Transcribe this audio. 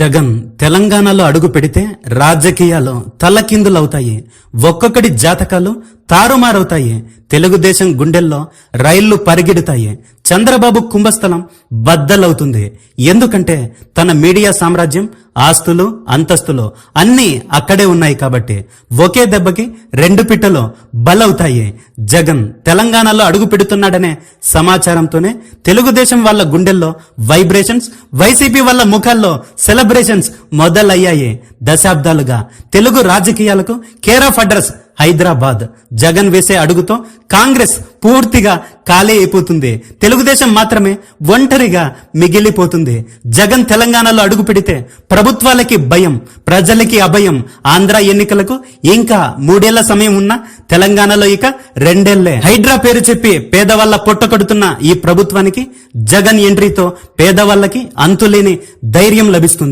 జగన్ తెలంగాణలో అడుగు పెడితే రాజకీయాలు తలకిందులవుతాయి. ఒక్కొక్కటి జాతకాలు తారుమారవుతాయి. తెలుగుదేశం గుండెల్లో రైళ్లు పరిగెడతాయి. చంద్రబాబు కుంభస్థలం బద్దలవుతుంది. ఎందుకంటే తన మీడియా సామ్రాజ్యం, ఆస్తులు, అంతస్తులు అన్నీ అక్కడే ఉన్నాయి కాబట్టి ఒకే దెబ్బకి రెండు పిట్టలు బలవుతాయి. జగన్ తెలంగాణలో అడుగు పెడుతున్నాడనే సమాచారంతోనే తెలుగుదేశం వాళ్ళ గుండెల్లో వైబ్రేషన్స్, వైసీపీ వాళ్ళ ముఖాల్లో సెలబ్రేషన్స్ మొదలయ్యాయి. దశాబ్దాలుగా తెలుగు రాజకీయాలకు care of address Hyderabad. Jagan వేసే అడుగుతో కాంగ్రెస్ పూర్తిగా ఖాళీ అయిపోతుంది. తెలుగుదేశం మాత్రమే ఒంటరిగా మిగిలిపోతుంది. జగన్ తెలంగాణలో అడుగు పెడితే ప్రభుత్వాలకి భయం, ప్రజలకి అభయం. ఆంధ్ర ఎన్నికలకు ఇంకా 3 ఏళ్ల సమయం ఉన్నా తెలంగాణలో ఇక 2 ఏళ్లే. హైడ్రా పేరు చెప్పి పేదవాళ్ల పొట్టకొడుతున్న ఈ ప్రభుత్వానికి జగన్ ఎంట్రీతో పేదవాళ్లకి అంతులేని ధైర్యం లభిస్తుంది.